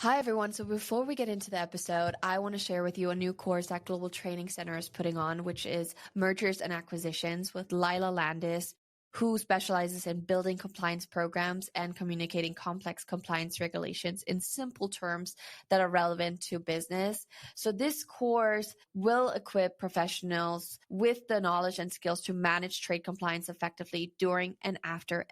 Hi, everyone. So before we get into the episode, I want to share with you a new course that Global Training Center is putting on, which is Mergers and Acquisitions with Lila Landis, who specializes in building compliance programs and communicating complex compliance regulations in simple terms that are relevant to business. So this course will equip professionals with the knowledge and skills to manage trade compliance effectively during and after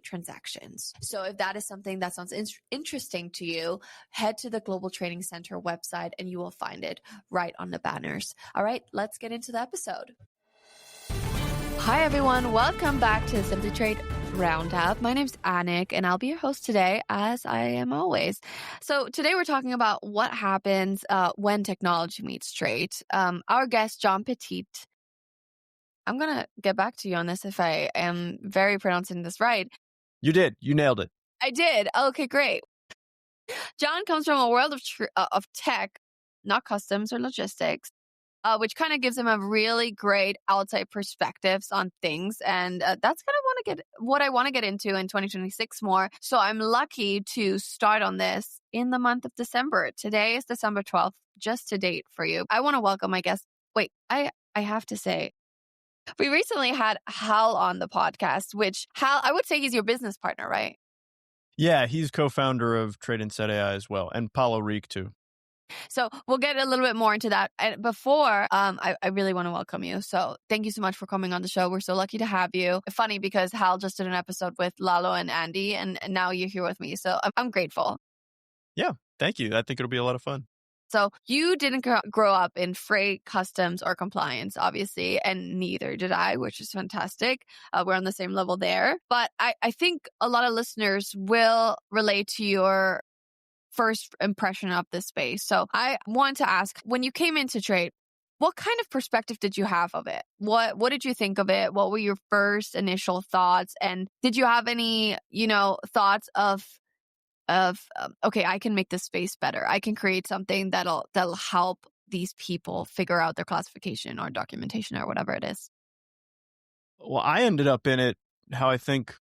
transactions. So if that is something that sounds interesting to you, head to the Global Training Center website and you will find it right on the banners. All right, let's get into the episode. Hi, everyone. Welcome back to the Simply Trade Roundup. My name's Annik, and I'll be your host today, as I am always. So today we're talking about what happens when technology meets trade. Our guest, John Petitte, I'm going to get back to you on this if I am very pronouncing this right. You did. You nailed it. I did. Okay, great. John comes from a world of tech, not customs or logistics, which kind of gives him a really great outside perspectives on things. And that's kind of what I want to get into in 2026 more. So I'm lucky to start on this in the month of December. Today is December 12th, just to date for you. I want to welcome my guest. Wait, I have to say, we recently had Hal on the podcast, which Hal, I would say he's your business partner, right? Yeah, he's co-founder of Trade Insight AI as well, and Paulo Reek too. So we'll get a little bit more into that. And before, I really want to welcome you. So thank you so much for coming on the show. We're so lucky to have you. Funny because Hal just did an episode with Lalo and Andy, and now you're here with me. So I'm grateful. Yeah, thank you. I think it'll be a lot of fun. So you didn't grow up in freight, customs, or compliance, obviously, and neither did I, which is fantastic. We're on the same level there. But I think a lot of listeners will relate to your first impression of this space. So I want to ask, when you came into trade, what kind of perspective did you have of it? What did you think of it? What were your first initial thoughts? And did you have any, thoughts of okay, I can make this space better. I can create something that'll help these people figure out their classification or documentation or whatever it is? Well, I ended up in it how I think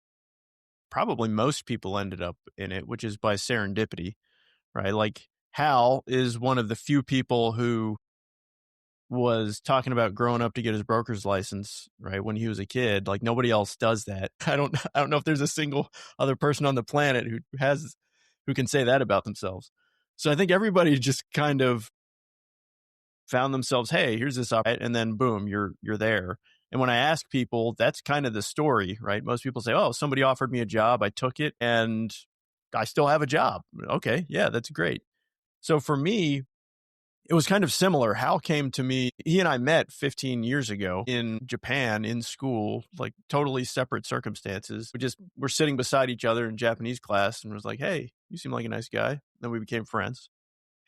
probably most people ended up in it, which is by serendipity, right? Like Hal is one of the few people who was talking about growing up to get his broker's license, right? When he was a kid. Like nobody else does that. I don't know if there's a single other person on the planet who can say that about themselves. So I think everybody just kind of found themselves, hey, here's this opportunity, and then boom, you're there. And when I ask people, that's kind of the story, right? Most people say, oh, somebody offered me a job, I took it, and I still have a job. Okay, yeah, that's great. So for me, it was kind of similar. Hal came to me. He and I met 15 years ago in Japan in school, like totally separate circumstances. We just were sitting beside each other in Japanese class and was like, hey, you seem like a nice guy. Then we became friends.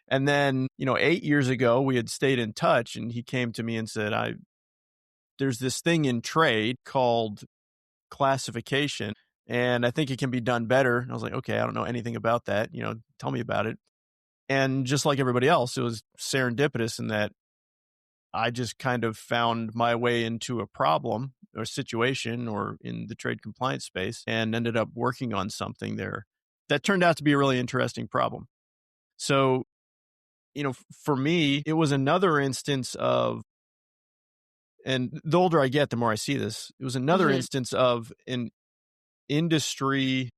And then, 8 years ago, we had stayed in touch and he came to me and said, there's this thing in trade called classification and I think it can be done better. And I was like, okay, I don't know anything about that. Tell me about it. And just like everybody else, it was serendipitous in that I just kind of found my way into a problem or situation or in the trade compliance space and ended up working on something there that turned out to be a really interesting problem. So, for me, it was another instance of, and the older I get, the more I see this, it was another instance of an industry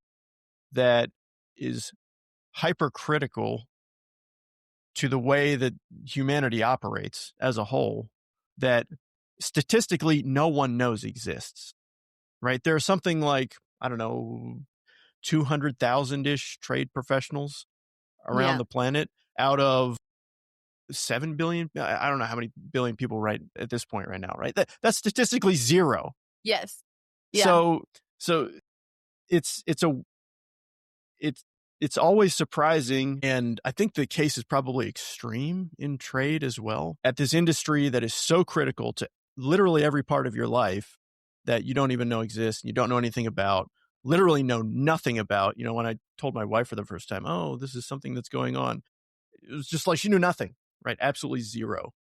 that is hypercritical to the way that humanity operates as a whole, that statistically no one knows exists, right? There's something like, 200,000-ish trade professionals around the planet out of 7 billion. I don't know how many billion people right at this point right now, right? That's statistically zero. Yes. Yeah. So it's always surprising, and I think the case is probably extreme in trade as well, at this industry that is so critical to literally every part of your life that you don't even know exists, and you don't know anything about, literally know nothing about. When I told my wife for the first time, oh, this is something that's going on, it was just like she knew nothing, right? Absolutely zero.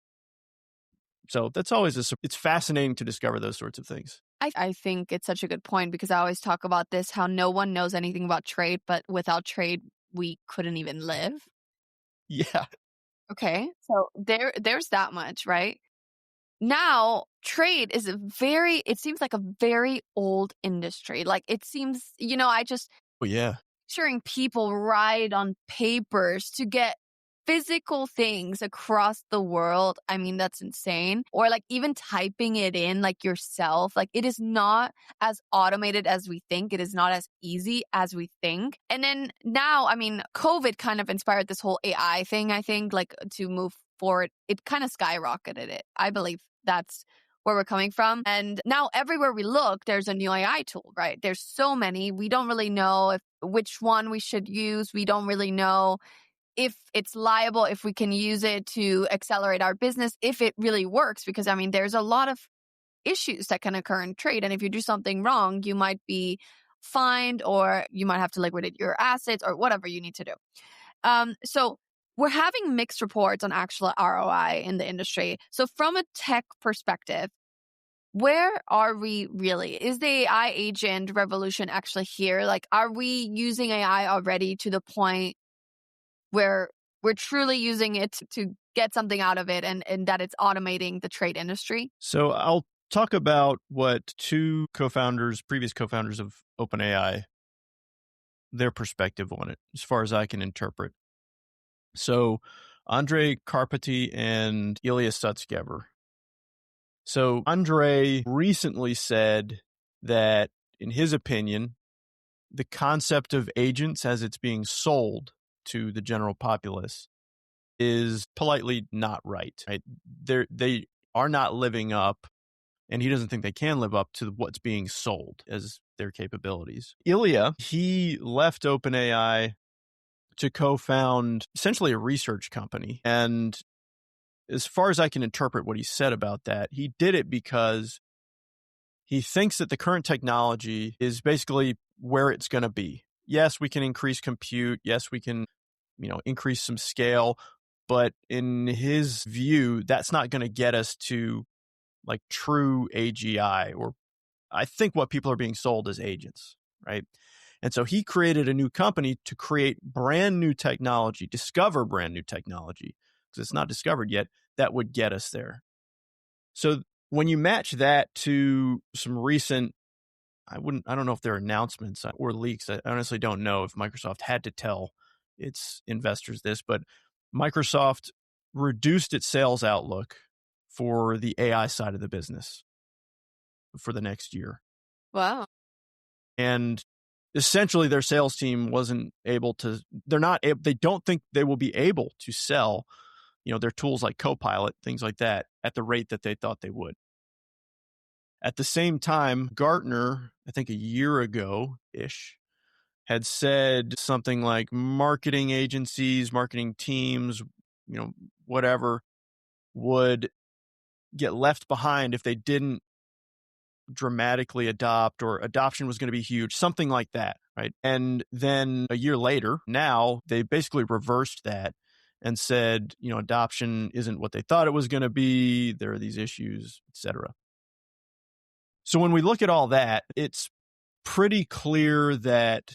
So that's always it's fascinating to discover those sorts of things. I think it's such a good point because I always talk about this, how no one knows anything about trade, but without trade, we couldn't even live. Yeah. Okay. So there's that much, right? Now, trade is it seems like a very old industry. Like it seems, Oh, yeah. picturing people write on papers to get physical things across the world. I mean, that's insane. Or like even typing it in like yourself. Like it is not as automated as we think. It is not as easy as we think. And then now, I mean, COVID kind of inspired this whole AI thing, I think, like to move forward. It kind of skyrocketed it. I believe that's where we're coming from. And now everywhere we look, there's a new AI tool, right? There's so many. We don't really know which one we should use. We don't really know if it's liable, if we can use it to accelerate our business, if it really works. Because, I mean, there's a lot of issues that can occur in trade. And if you do something wrong, you might be fined or you might have to liquidate your assets or whatever you need to do. So we're having mixed reports on actual ROI in the industry. So from a tech perspective, where are we really? Is the AI agent revolution actually here? Like, are we using AI already to the point where we're truly using it to get something out of it and that it's automating the trade industry? So I'll talk about what two previous co-founders of OpenAI, their perspective on it, as far as I can interpret. So Andrei Karpathy and Ilya Sutskever. So Andrei recently said that, in his opinion, the concept of agents as it's being sold to the general populace is politely not right. They are not living up, and he doesn't think they can live up to what's being sold as their capabilities. Ilya, he left OpenAI to co-found essentially a research company. And as far as I can interpret what he said about that, he did it because he thinks that the current technology is basically where it's going to be. Yes, we can increase compute. Yes, we can, increase some scale. But in his view, that's not going to get us to like true AGI, or I think what people are being sold as agents, right? And so he created a new company to create brand new technology, discover brand new technology, because it's not discovered yet, that would get us there. So when you match that to some recent, I don't know if they're announcements or leaks. I honestly don't know if Microsoft had to tell its investors this, but Microsoft reduced its sales outlook for the AI side of the business for the next year. Wow. And essentially their sales team wasn't able to, they don't think they will be able to sell, their tools like Copilot, things like that, at the rate that they thought they would. At the same time, Gartner, I think a year ago-ish, had said something like marketing agencies, marketing teams, whatever, would get left behind if they didn't dramatically adopt, or adoption was going to be huge, something like that, right? And then a year later, now they basically reversed that and said, adoption isn't what they thought it was going to be. There are these issues, etc. So when we look at all that, it's pretty clear that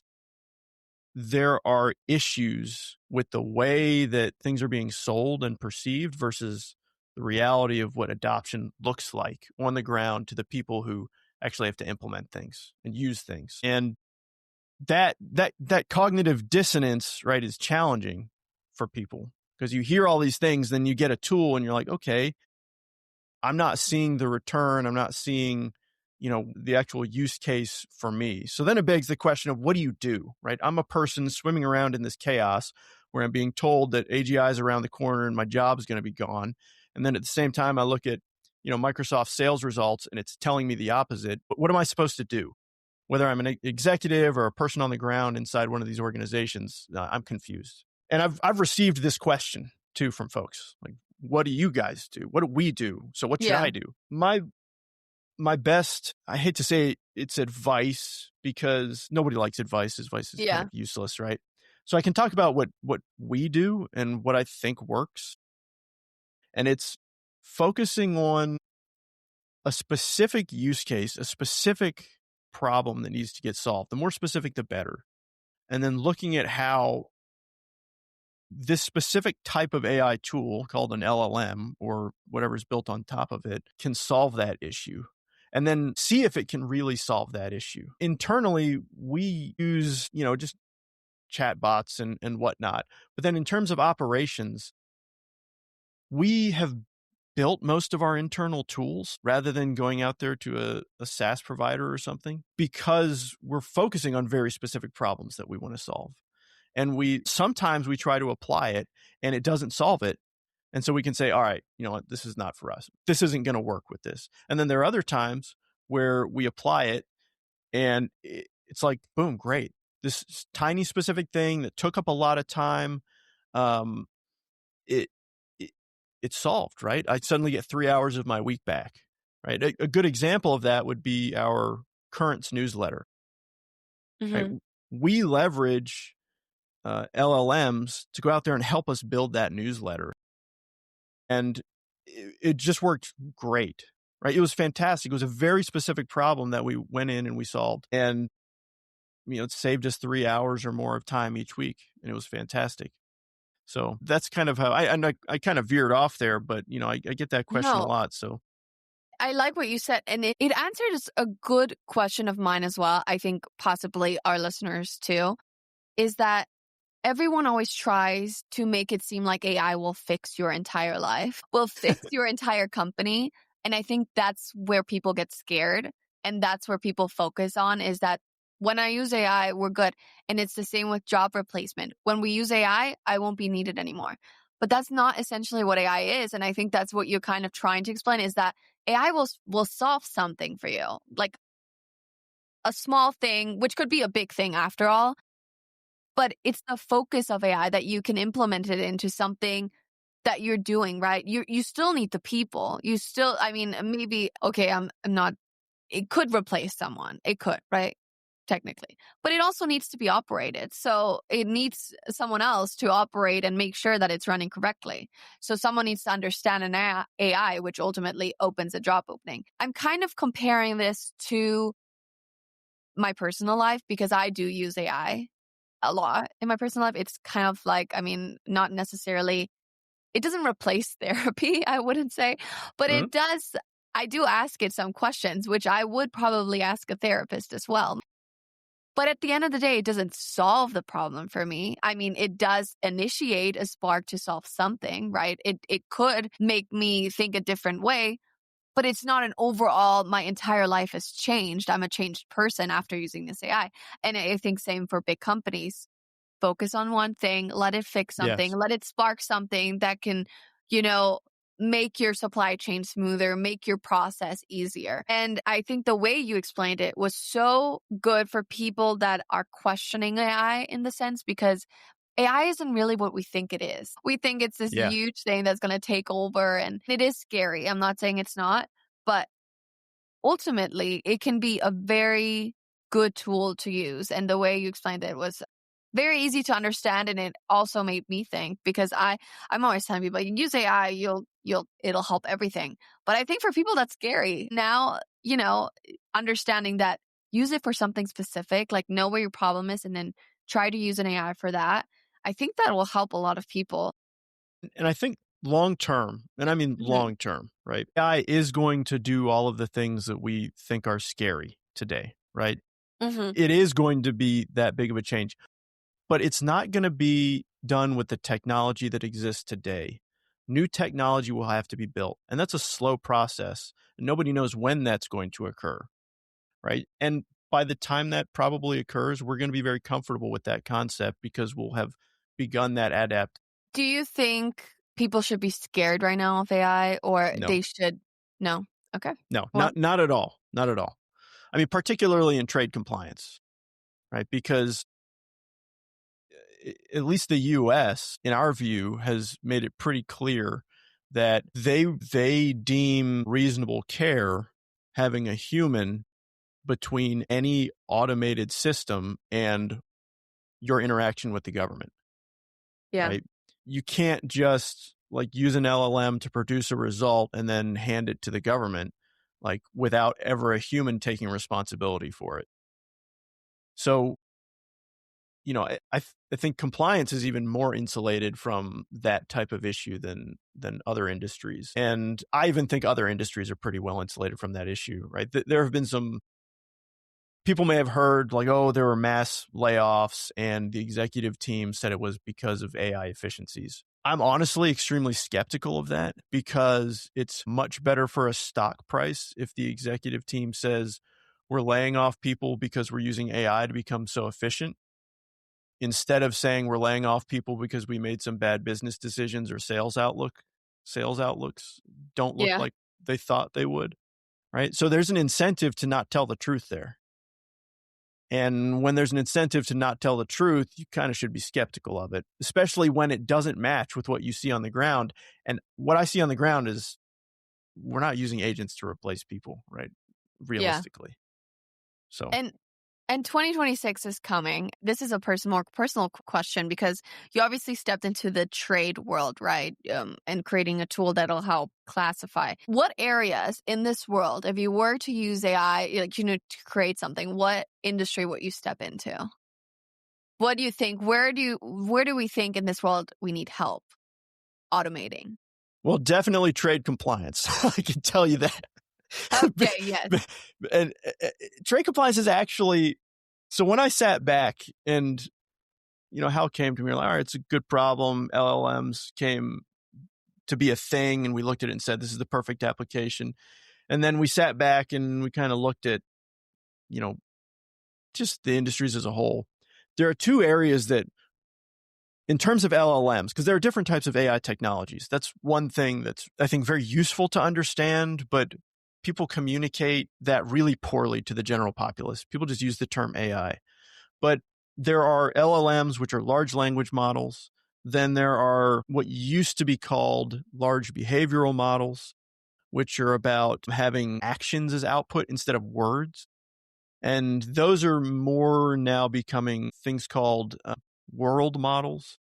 there are issues with the way that things are being sold and perceived versus the reality of what adoption looks like on the ground to the people who actually have to implement things and use things. And that cognitive dissonance, right, is challenging for people, because you hear all these things, then you get a tool and you're like, okay, I'm not seeing the return. I'm not seeing, the actual use case for me. So then it begs the question of, what do you do, right? I'm a person swimming around in this chaos where I'm being told that AGI is around the corner and my job is going to be gone. And then at the same time, I look at, Microsoft sales results and it's telling me the opposite. But what am I supposed to do? Whether I'm an executive or a person on the ground inside one of these organizations, I'm confused. And I've received this question too from folks, like, what do you guys do? What do we do? So what should I do? My best, I hate to say it's advice, because nobody likes advice. Advice is kind of useless, right? So I can talk about what we do and what I think works. And it's focusing on a specific use case, a specific problem that needs to get solved. The more specific, the better. And then looking at how this specific type of AI tool called an LLM or whatever's built on top of it can solve that issue. And then see if it can really solve that issue. Internally, we use, just chat bots and whatnot. But then in terms of operations, we have built most of our internal tools rather than going out there to a SaaS provider or something, because we're focusing on very specific problems that we want to solve. And sometimes we try to apply it and it doesn't solve it. And so we can say, all right, you know what, this is not for us. This isn't going to work with this. And then there are other times where we apply it and it's like, boom, great. This tiny specific thing that took up a lot of time, it's solved, right? I suddenly get 3 hours of my week back, right? A good example of that would be our Currents newsletter, right? We leverage LLMs to go out there and help us build that newsletter. And it just worked great, right? It was fantastic. It was a very specific problem that we went in and we solved. And, it saved us 3 hours or more of time each week. And it was fantastic. So that's kind of how I kind of veered off there, but, I get that question a lot. So I like what you said. And it answers a good question of mine as well. I think possibly our listeners too, is that everyone always tries to make it seem like AI will fix your entire life, will fix your entire company. And I think that's where people get scared. And that's where people focus on, is that when I use AI, we're good. And it's the same with job replacement. When we use AI, I won't be needed anymore. But that's not essentially what AI is. And I think that's what you're kind of trying to explain, is that AI will solve something for you, like a small thing, which could be a big thing after all. But it's the focus of AI that you can implement it into something that you're doing, right? You still need the people. You still, maybe, okay, I'm not, it could replace someone. It could, right? Technically. But it also needs to be operated. So it needs someone else to operate and make sure that it's running correctly. So someone needs to understand an AI, which ultimately opens a job opening. I'm kind of comparing this to my personal life, because I do use AI a lot in my personal life. It's kind of like, not necessarily, it doesn't replace therapy, I wouldn't say, but it does. I do ask it some questions, which I would probably ask a therapist as well. But at the end of the day, it doesn't solve the problem for me. It does initiate a spark to solve something, right? It could make me think a different way, but it's not an overall, my entire life has changed. I'm a changed person after using this AI. And I think same for big companies. Focus on one thing, let it fix something, let it spark something that can, make your supply chain smoother, make your process easier. And I think the way you explained it was so good for people that are questioning AI, in the sense, because AI isn't really what we think it is. We think it's this huge thing that's going to take over, and it is scary. I'm not saying it's not, but ultimately it can be a very good tool to use. And the way you explained it was very easy to understand, and it also made me think, because I'm always telling people, you use AI, it'll help everything. But I think for people that's scary. Now, understanding that, use it for something specific, like know where your problem is, and then try to use an AI for that. I think that will help a lot of people. And I think long term, and I mean long term, right? AI is going to do all of the things that we think are scary today, right? It is going to be that big of a change. But it's not going to be done with the technology that exists today. New technology will have to be built, and that's a slow process. Nobody knows when that's going to occur, right? And by the time that probably occurs, we're going to be very comfortable with that concept, because we'll have begun that adapt. Do you think people should be scared right now of AI, or they should? No. Okay. No, not at all. Not at all. Particularly in trade compliance, right? Because at least the U.S., in our view, has made it pretty clear that they deem reasonable care having a human between any automated system and your interaction with the government. Yeah. Right? You can't just use an LLM to produce a result and then hand it to the government, without ever a human taking responsibility for it. So I think compliance is even more insulated from that type of issue than other industries. And I even think other industries are pretty well insulated from that issue, right? There have been some people may have heard like, oh, there were mass layoffs and the executive team said it was because of AI efficiencies. I'm honestly extremely skeptical of that because it's much better for a stock price if the executive team says we're laying off people because we're using AI to become so efficient, instead of saying we're laying off people because we made some bad business decisions or sales outlooks don't look like they thought they would, right? So there's an incentive to not tell the truth there. And when there's an incentive to not tell the truth, you kind of should be skeptical of it, especially when it doesn't match with what you see on the ground. And what I see on the ground is we're not using agents to replace people, right? Realistically. So And 2026 is coming. This is a more personal question because you obviously stepped into the trade world, right? And creating a tool that'll help classify. What areas in this world, if you were to use AI, to create something, what industry would you step into? What do you think? Where do we think in this world we need help automating? Well, definitely trade compliance. I can tell you that. Okay, yes. And trade compliance is actually, so when I sat back and, Hal came to me, like, all right, it's a good problem. LLMs came to be a thing and we looked at it and said, this is the perfect application. And then we sat back and we kind of looked at, just the industries as a whole. There are two areas that, in terms of LLMs, because there are different types of AI technologies. That's one thing that's, I think, very useful to understand, but people communicate that really poorly to the general populace. People just use the term AI. But there are LLMs, which are large language models. Then there are what used to be called large behavioral models, which are about having actions as output instead of words. And those are more now becoming things called world models,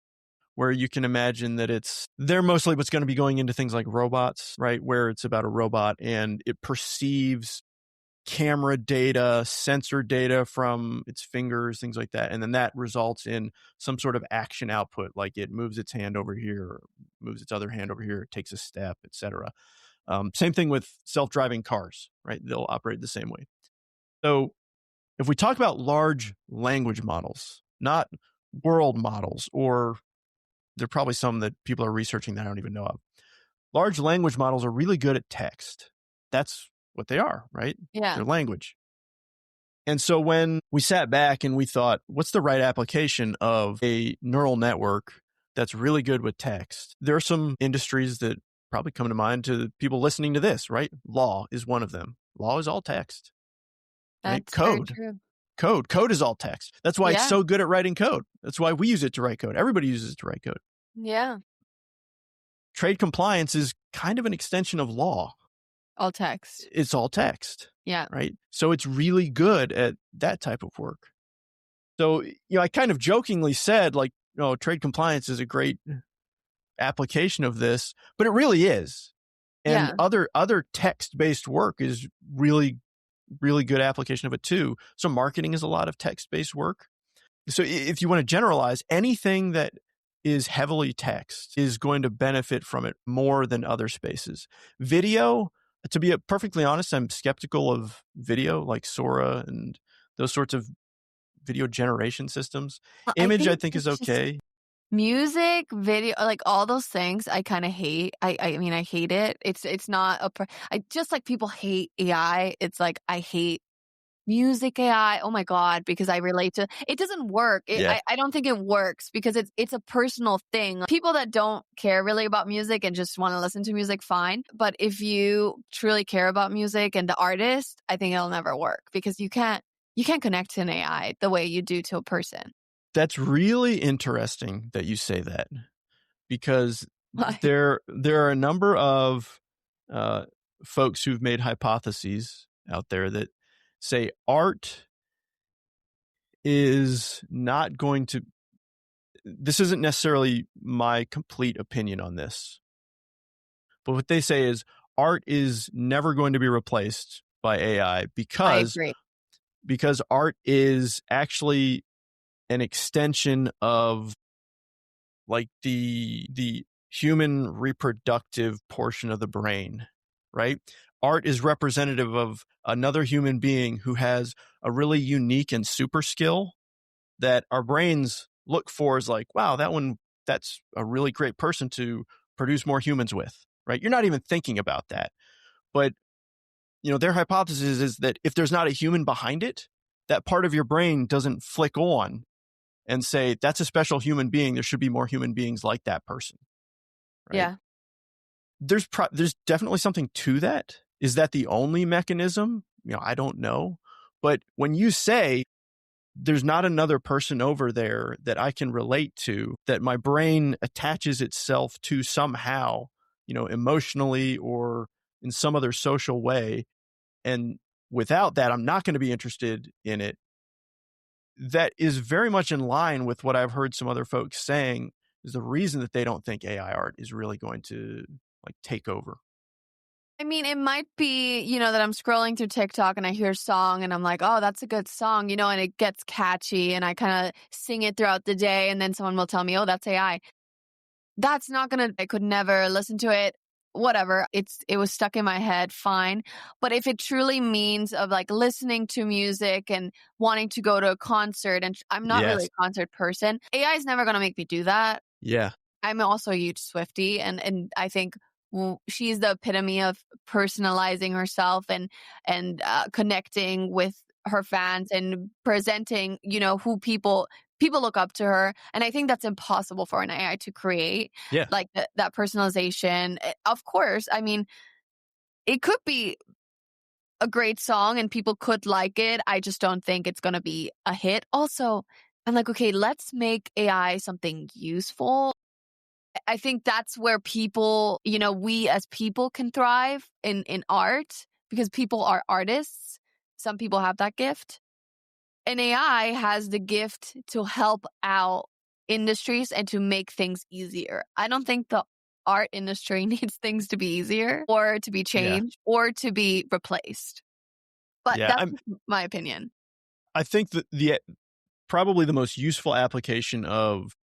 where you can imagine that they're mostly what's going to be going into things like robots, right? Where it's about a robot and it perceives camera data, sensor data from its fingers, things like that. And then that results in some sort of action output, like it moves its hand over here, or moves its other hand over here, takes a step, etc. Same thing with self-driving cars, right? They'll operate the same way. So if we talk about large language models, not world models, or there are probably some that people are researching that I don't even know of. Large language models are really good at text. That's what they are, right? Yeah. They're language. And so when we sat back and we thought, what's the right application of a neural network that's really good with text? There are some industries that probably come to mind to people listening to this, right? Law is one of them. Law is all text. Right? That's very true. Code is all text. That's why it's so good at writing code. That's why we use it to write code. Everybody uses it to write code. Yeah. Trade compliance is kind of an extension of law. All text. It's all text. Yeah. Right. So it's really good at that type of work. So, I kind of jokingly said, like, trade compliance is a great application of this, but it really is. And other text-based work is really good application of it too. So marketing is a lot of text-based work. So if you want to generalize, anything that is heavily text is going to benefit from it more than other spaces. Video, to be perfectly honest, I'm skeptical of video like Sora and those sorts of video generation systems. Image, I think is okay. Music, video, like all those things, I kind of hate. I mean, I hate it. It's not I just like people hate AI. It's like I hate music AI. Oh my God, because I relate to it. Doesn't work. I don't think it works because it's a personal thing. People that don't care really about music and just want to listen to music, fine. But if you truly care about music and the artist, I think it'll never work because you can't connect to an AI the way you do to a person. That's really interesting that you say that, because there are a number of folks who've made hypotheses out there that say art is not going to, this isn't necessarily my complete opinion on this, but what they say is art is never going to be replaced by AI because art is actually an extension of like the human reproductive portion of the brain, right? Art is representative of another human being who has a really unique and super skill that our brains look for as like, wow, that's a really great person to produce more humans with, right? You're not even thinking about that. But, their hypothesis is that if there's not a human behind it, that part of your brain doesn't flick on and say, that's a special human being. There should be more human beings like that person, right? Yeah. There's definitely something to that. Is that the only mechanism? I don't know. But when you say there's not another person over there that I can relate to, that my brain attaches itself to somehow, emotionally or in some other social way, and without that, I'm not going to be interested in it. That is very much in line with what I've heard some other folks saying is the reason that they don't think AI art is really going to like take over. I mean, it might be, that I'm scrolling through TikTok and I hear a song and I'm like, oh, that's a good song, and it gets catchy and I kind of sing it throughout the day. And then someone will tell me, oh, that's AI. That's not going to, I could never listen to it. Whatever. It was stuck in my head. Fine. But if it truly means of like listening to music and wanting to go to a concert, and I'm not really a concert person, AI is never going to make me do that. Yeah. I'm also a huge Swiftie, and I think she's the epitome of personalizing herself and connecting with her fans and presenting, who people look up to her. And I think that's impossible for an AI to create. Yeah. Like that personalization. Of course, I mean, it could be a great song and people could like it. I just don't think it's going to be a hit. Also, I'm like, okay, let's make AI something useful. I think that's where people, we as people can thrive in art, because people are artists. Some people have that gift. And AI has the gift to help out industries and to make things easier. I don't think the art industry needs things to be easier or to be changed or to be replaced. But that's my opinion. I think that probably the most useful application of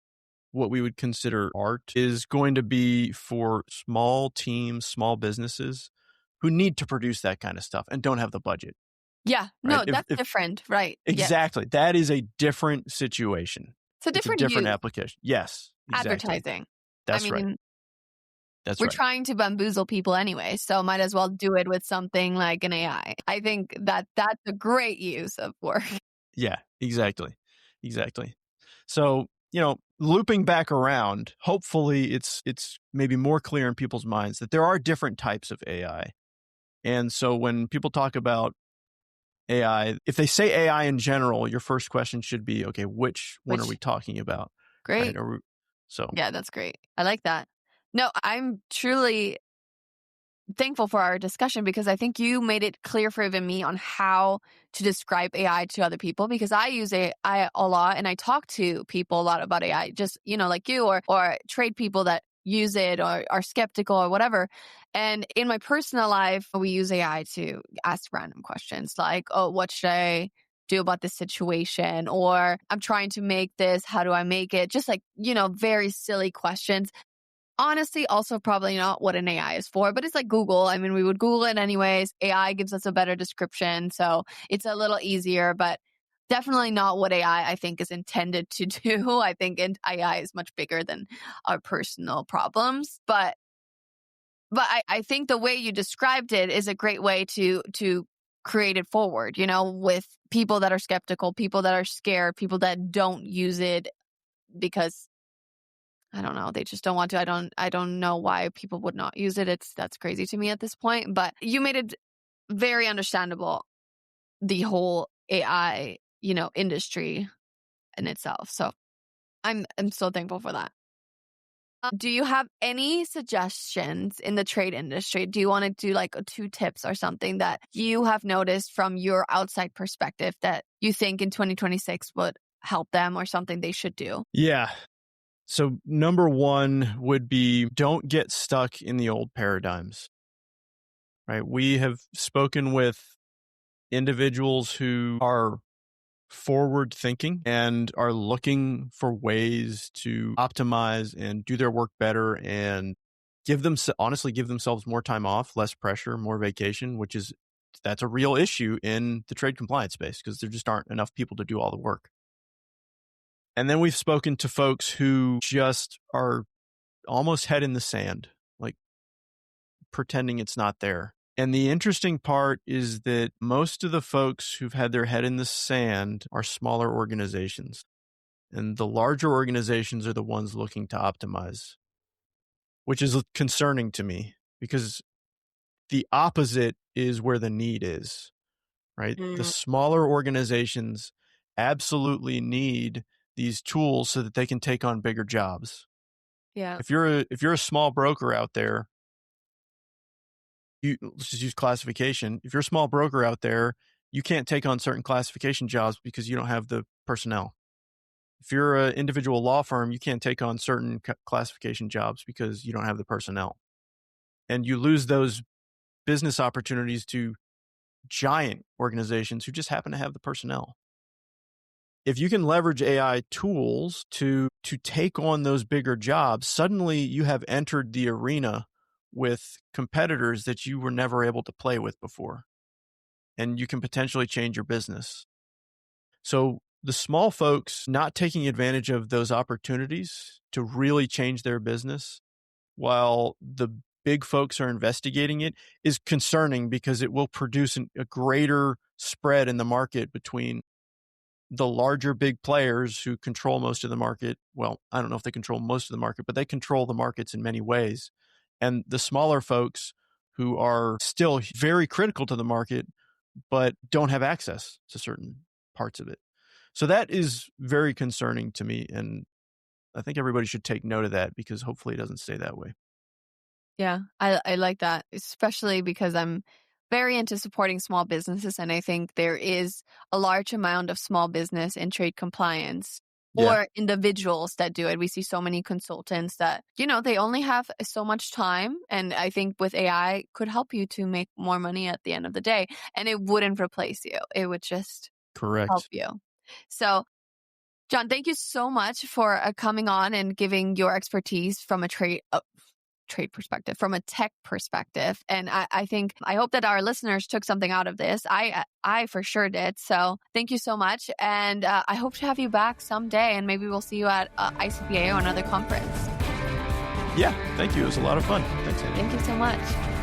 what we would consider art is going to be for small teams, small businesses who need to produce that kind of stuff and don't have the budget. Yeah, right? No, that's different, right? Exactly. Yeah. That is a different situation. It's a different application. Yes. Exactly. Advertising. That's right. That's We're trying to bamboozle people anyway, so might as well do it with something like an AI. I think that's a great use of work. Yeah, exactly. So, looping back around, hopefully it's maybe more clear in people's minds that there are different types of AI. And so when people talk about AI, if they say AI in general, your first question should be, okay, which one are we talking about? Great. Right? Yeah, that's great. I like that. No, I'm truly thankful for our discussion, because I think you made it clear for even me on how to describe AI to other people, because I use AI a lot and I talk to people a lot about AI, just, like you or trade people that use it or are skeptical or whatever. And in my personal life, we use AI to ask random questions like, oh, what should I do about this situation? Or I'm trying to make this. How do I make it? Just like, very silly questions. Honestly, also probably not what an AI is for, but it's like Google. I mean, we would Google it anyways. AI gives us a better description, so it's a little easier, but definitely not what AI, I think, is intended to do. I think AI is much bigger than our personal problems, but I think the way you described it is a great way to create it forward, with people that are skeptical, people that are scared, people that don't use it because I don't know, they just don't want to. I don't know why people would not use it. That's crazy to me at this point, but you made it very understandable, the whole AI, industry in itself. So I'm so thankful for that. Do you have any suggestions in the trade industry? Do you want to do like 2 tips or something that you have noticed from your outside perspective that you think in 2026 would help them, or something they should do? Yeah. So number 1 would be, don't get stuck in the old paradigms, right? We have spoken with individuals who are forward thinking and are looking for ways to optimize and do their work better and honestly give themselves more time off, less pressure, more vacation, that's a real issue in the trade compliance space because there just aren't enough people to do all the work. And then we've spoken to folks who just are almost head in the sand, like pretending it's not there. And the interesting part is that most of the folks who've had their head in the sand are smaller organizations. And the larger organizations are the ones looking to optimize, which is concerning to me because the opposite is where the need is, right? The smaller organizations absolutely need these tools so that they can take on bigger jobs. Yeah. If you're a small broker out there, let's just use classification. If you're a small broker out there, you can't take on certain classification jobs because you don't have the personnel. If you're an individual law firm, you can't take on certain classification jobs because you don't have the personnel. And you lose those business opportunities to giant organizations who just happen to have the personnel. If you can leverage AI tools to take on those bigger jobs, suddenly you have entered the arena with competitors that you were never able to play with before. And you can potentially change your business. So the small folks not taking advantage of those opportunities to really change their business while the big folks are investigating it is concerning because it will produce a greater spread in the market between the larger big players who control most of the market. Well, I don't know if they control most of the market, but they control the markets in many ways. And the smaller folks who are still very critical to the market, but don't have access to certain parts of it. So that is very concerning to me. And I think everybody should take note of that because hopefully it doesn't stay that way. Yeah, I like that, especially because I'm very into supporting small businesses. And I think there is a large amount of small business in trade compliance or individuals that do it. We see so many consultants that, they only have so much time. And I think with AI could help you to make more money at the end of the day. And it wouldn't replace you. It would just help you. So, John, thank you so much for coming on and giving your expertise from a trade perspective, from a tech perspective. And I hope that our listeners took something out of this. I for sure did. So thank you so much. And I hope to have you back someday. And maybe we'll see you at ICPA or another conference. Yeah, thank you. It was a lot of fun. Thanks, Annie. Thank you so much.